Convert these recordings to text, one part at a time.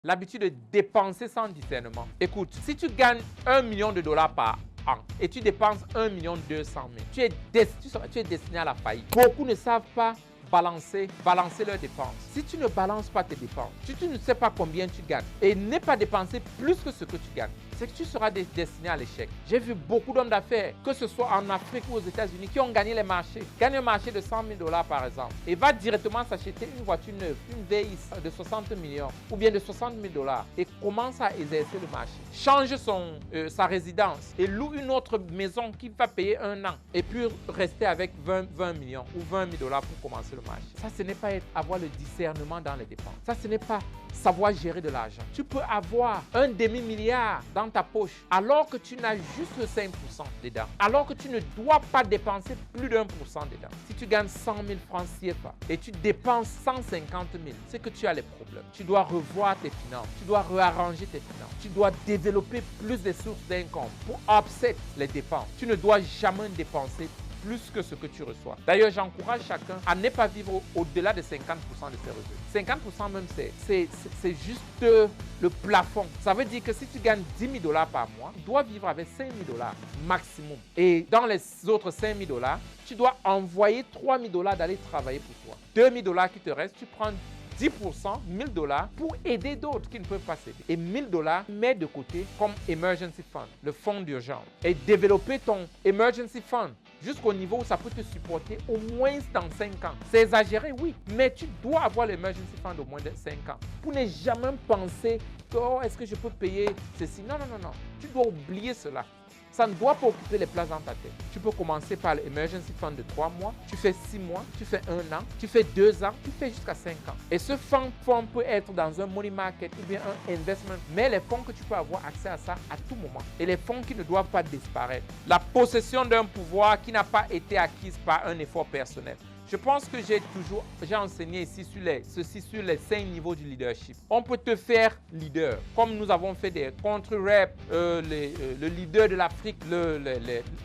l'habitude de dépenser sans discernement. Écoute, si tu gagnes $1 million par an et tu dépenses 1 200 000, tu es destiné à la faillite. Beaucoup ne savent pas balancer leurs dépenses. Si tu ne balances pas tes dépenses, si tu ne sais pas combien tu gagnes et ne pas dépenser plus que ce que tu gagnes, c'est que tu seras destiné à l'échec. J'ai vu beaucoup d'hommes d'affaires, que ce soit en Afrique ou aux États-Unis, qui ont gagné les marchés. Gagne un marché de $100 000 par exemple et va directement s'acheter une voiture neuve, une VX de 60 millions ou bien de 60 000 $ et commence à exercer le marché. Change sa résidence et loue une autre maison qui va payer 1 an et puis rester avec 20 millions ou 20 000 $ pour commencer le marché. Ça, ce n'est pas avoir le discernement dans les dépenses. Ça, ce n'est pas savoir gérer de l'argent. Tu peux avoir un demi-milliard dans ta poche alors que tu n'as juste 5% dedans. Alors que tu ne dois pas dépenser plus d'1% dedans. Si tu gagnes 100 000 francs CFA et tu dépenses 150 000, c'est que tu as les problèmes. Tu dois revoir tes finances. Tu dois réarranger tes finances. Tu dois développer plus de sources d'income pour offset les dépenses. Tu ne dois jamais dépenser plus que ce que tu reçois. D'ailleurs, j'encourage chacun à ne pas vivre au-delà de 50% de ses revenus. 50% même, c'est juste le plafond. Ça veut dire que si tu gagnes 10 000 $ par mois, tu dois vivre avec 5 000 $ maximum. Et dans les autres 5 000 $, tu dois envoyer 3 000 $ d'aller travailler pour toi. 2 000 $ qui te restent, tu prends 10%, 1 000 $ pour aider d'autres qui ne peuvent pas s'aider. Et 1 000 $, mets de côté comme emergency fund, le fonds d'urgence. Et développer ton emergency fund jusqu'au niveau où ça peut te supporter au moins dans 5 ans. C'est exagéré, oui, mais tu dois avoir l'emergency fund au moins de 5 ans pour ne jamais penser que, oh, est-ce que je peux payer ceci? Non, non, non, non. Tu dois oublier cela. Ça ne doit pas occuper les places dans ta tête. Tu peux commencer par l'emergency fund de 3 mois, tu fais 6 mois, tu fais 1 an, tu fais 2 ans, tu fais jusqu'à 5 ans. Et ce fonds peut être dans un money market ou bien un investment, mais les fonds que tu peux avoir accès à ça à tout moment. Et les fonds qui ne doivent pas disparaître. La possession d'un pouvoir qui n'a pas été acquise par un effort personnel. Je pense que j'ai enseigné ici sur les 5 niveaux du leadership. On peut te faire leader, comme nous avons fait des contre-rap, le leader de l'Afrique,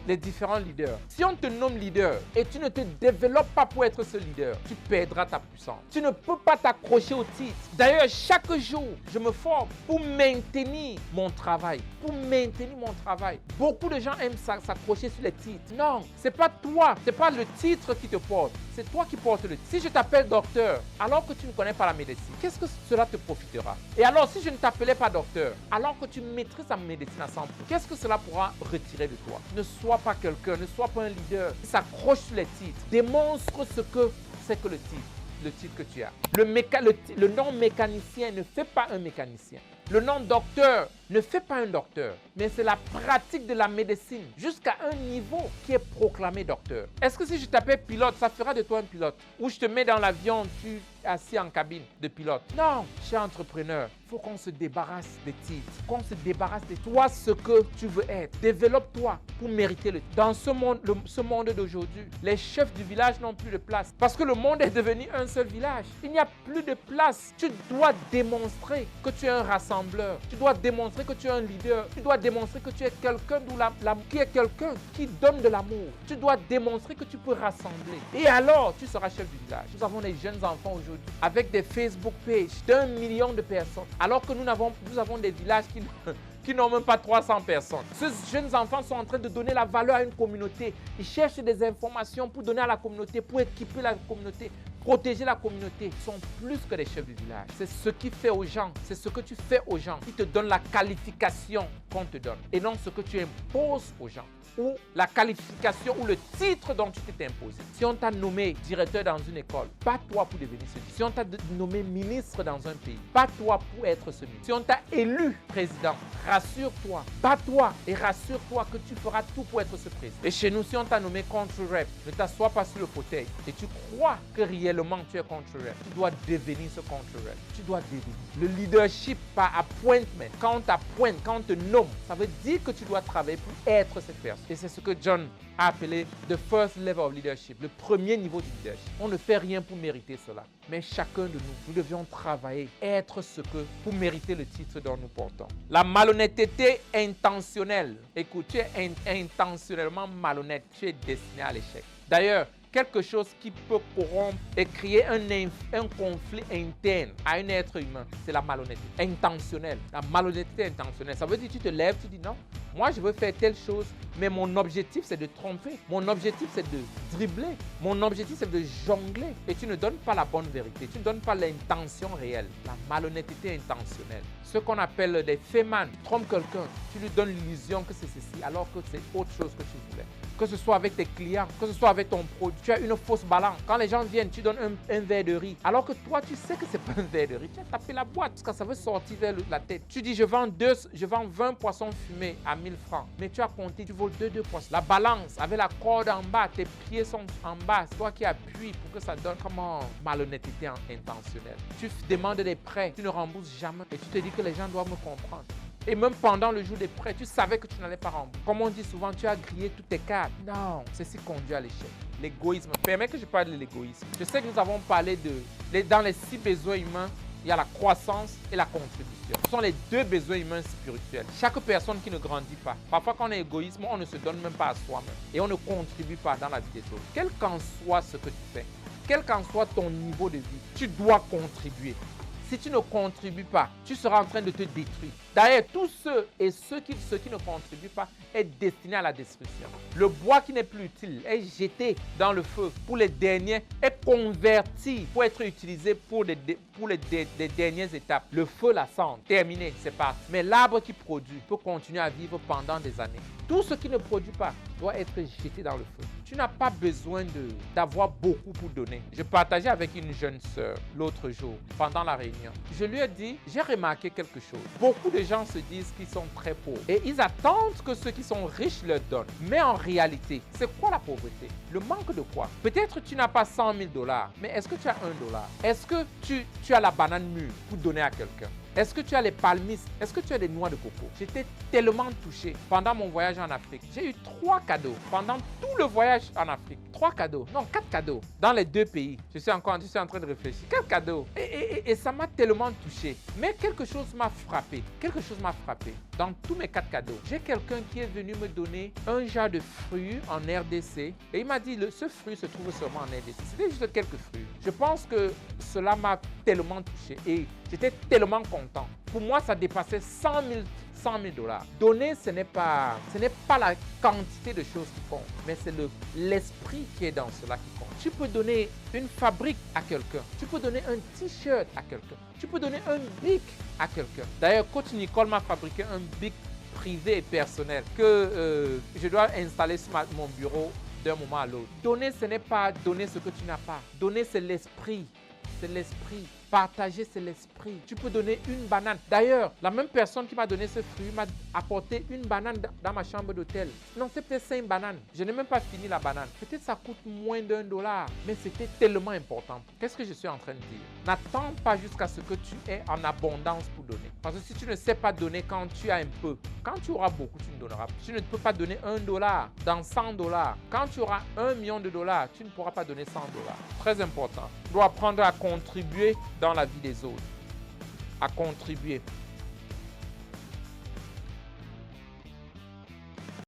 les différents leaders. Si on te nomme leader et tu ne te développes pas pour être ce leader, tu perdras ta puissance. Tu ne peux pas t'accrocher au titre. D'ailleurs, chaque jour, je me forme pour maintenir mon travail. Beaucoup de gens aiment s'accrocher sur les titres. Non, c'est pas toi, c'est pas le titre qui te porte. C'est toi qui portes le titre. Si je t'appelle docteur, alors que tu ne connais pas la médecine, qu'est-ce que cela te profitera? Et alors, si je ne t'appelais pas docteur, alors que tu maîtrises la médecine à 100%, qu'est-ce que cela pourra retirer de toi? Ne sois pas quelqu'un, ne sois pas un leader qui s'accroche sur les titres. Démontre ce que c'est que le titre que tu as. Le nom mécanicien ne fait pas un mécanicien. Le nom docteur ne fait pas un docteur, mais c'est la pratique de la médecine jusqu'à un niveau qui est proclamé docteur. Est-ce que si je t'appelle pilote, ça fera de toi un pilote? Ou je te mets dans l'avion, tu es assis en cabine de pilote? Non, cher entrepreneur, il faut qu'on se débarrasse des titres, qu'on se débarrasse de toi, ce que tu veux être. Développe-toi pour mériter le titre. Dans ce monde d'aujourd'hui, les chefs du village n'ont plus de place parce que le monde est devenu un seul village. Il n'y a plus de place. Tu dois démontrer que tu es un rassembleur. Tu dois démontrer que tu es un leader. Tu dois démontrer que tu es quelqu'un qui donne de l'amour. Tu dois démontrer que tu peux rassembler. Et alors, tu seras chef du village. Nous avons des jeunes enfants aujourd'hui avec des Facebook pages d'1 million de personnes. Alors que nous avons des villages qui n'ont même pas 300 personnes. Ces jeunes enfants sont en train de donner la valeur à une communauté. Ils cherchent des informations pour donner à la communauté, pour équiper la communauté, protéger la communauté. Ils sont plus que des chefs du village. C'est ce qui fait aux gens, c'est ce que tu fais aux gens qui te donne la qualification qu'on te donne et non ce que tu imposes aux gens ou la qualification ou le titre dont tu t'es imposé. Si on t'a nommé directeur dans une école, pas toi pour devenir celui. Si on t'a nommé ministre dans un pays, pas toi pour être ce ministre. Si on t'a élu président, rassure-toi, bats-toi et rassure-toi que tu feras tout pour être ce président. Et chez nous, si on t'a nommé contre-rep, ne t'assois pas sur le fauteuil et tu crois que réellement tu es contre-rep. Tu dois devenir ce contre-rep. Tu dois devenir. Le leadership par appointment, quand on t'appointe, quand on te nomme, ça veut dire que tu dois travailler pour être cette personne. Et c'est ce que John a appelé the first level of leadership, le premier niveau du leadership. On ne fait rien pour mériter cela. Mais chacun de nous devions travailler, être ce que pour mériter le titre dont nous portons. La malhonnêteté intentionnelle. Écoute, tu es intentionnellement malhonnête, tu es destiné à l'échec. D'ailleurs, quelque chose qui peut corrompre et créer un conflit interne à un être humain. C'est la malhonnêteté intentionnelle. La malhonnêteté intentionnelle. Ça veut dire que tu te lèves, tu dis non, moi je veux faire telle chose, mais mon objectif c'est de tromper. Mon objectif c'est de dribbler. Mon objectif c'est de jongler. Et tu ne donnes pas la bonne vérité. Tu ne donnes pas l'intention réelle. La malhonnêteté intentionnelle. Ce qu'on appelle des fémans. Trompe quelqu'un. Tu lui donnes l'illusion que c'est ceci alors que c'est autre chose que tu voulais. Que ce soit avec tes clients, que ce soit avec ton produit, tu as une fausse balance. Quand les gens viennent, tu donnes un verre de riz. Alors que toi, tu sais que ce n'est pas un verre de riz. Tu as tapé la boîte parce que ça veut sortir vers la tête. Tu dis, je vends 20 poissons fumés à 1000 francs. Mais tu as compté, tu voles deux poissons. La balance, avec la corde en bas, tes pieds sont en bas. C'est toi qui appuies pour que ça donne comment malhonnêteté intentionnelle. Tu demandes des prêts, tu ne rembourses jamais. Et tu te dis que les gens doivent me comprendre. Et même pendant le jour des prêts, tu savais que tu n'allais pas rembourser. Comme on dit souvent, tu as grillé toutes tes cartes. Non, ceci conduit à l'échec. L'égoïsme. Permets que je parle de l'égoïsme. Je sais que nous avons parlé dans les 6 besoins humains, il y a la croissance et la contribution. Ce sont les 2 besoins humains spirituels. Chaque personne qui ne grandit pas, parfois quand on est égoïste, on ne se donne même pas à soi-même. Et on ne contribue pas dans la vie des autres. Quel qu'en soit ce que tu fais, quel qu'en soit ton niveau de vie, tu dois contribuer. Si tu ne contribues pas, tu seras en train de te détruire. D'ailleurs, tous ceux qui ne contribuent pas est destiné à la destruction. Le bois qui n'est plus utile est jeté dans le feu pour les derniers, est converti pour être utilisé pour les dernières étapes. Le feu, la cendre, terminé, c'est parti. Mais l'arbre qui produit peut continuer à vivre pendant des années. Tout ce qui ne produit pas doit être jeté dans le feu. Tu n'as pas besoin d'avoir beaucoup pour donner. Je partageais avec une jeune sœur l'autre jour, pendant la réunion. Je lui ai dit, j'ai remarqué quelque chose. Beaucoup de gens se disent qu'ils sont très pauvres et ils attendent que ceux qui sont riches leur donnent. Mais en réalité, c'est quoi la pauvreté? Le manque de quoi? Peut-être tu n'as pas 100 000 $, mais est-ce que tu as $1? Est-ce que tu as la banane mûre pour donner à quelqu'un? Est-ce que tu as les palmistes? Est-ce que tu as des noix de coco? J'étais tellement touché pendant mon voyage en Afrique. J'ai eu 3 cadeaux pendant tout le voyage en Afrique. 3 cadeaux, non 4 cadeaux dans les 2 pays. Je suis en train de réfléchir. 4 cadeaux. Et ça m'a tellement touché. Mais quelque chose m'a frappé. Quelque chose m'a frappé. Dans tous mes 4 cadeaux, j'ai quelqu'un qui est venu me donner un genre de fruits en RDC. Et il m'a dit, ce fruit se trouve seulement en RDC. C'était juste quelques fruits. Je pense que cela m'a tellement touché. Et j'étais tellement content. Pour moi, ça dépassait 100 000 $. Donner, ce n'est pas la quantité de choses qui compte, mais c'est l'esprit qui est dans cela qui compte. Tu peux donner une fabrique à quelqu'un. Tu peux donner un t-shirt à quelqu'un. Tu peux donner un bic à quelqu'un. D'ailleurs, coach Nicole m'a fabriqué un bic privé et personnel que je dois installer sur mon bureau d'un moment à l'autre. Donner, ce n'est pas donner ce que tu n'as pas. Donner, c'est l'esprit. C'est l'esprit. Partager, c'est l'esprit. Tu peux donner une banane. D'ailleurs, la même personne qui m'a donné ce fruit m'a apporté une banane dans ma chambre d'hôtel. Non, c'est peut-être 5 bananes. Je n'ai même pas fini la banane. Peut-être ça coûte moins d'1 $, mais c'était tellement important. Qu'est-ce que je suis en train de dire? N'attends pas jusqu'à ce que tu aies en abondance pour donner. Parce que si tu ne sais pas donner quand tu as un peu, quand tu auras beaucoup, tu ne donneras pas. Tu ne peux pas donner $1 dans 100 $. Quand tu auras $1 million, tu ne pourras pas donner 100 $. Très important. Tu dois apprendre à contribuer dans la vie des autres. À contribuer.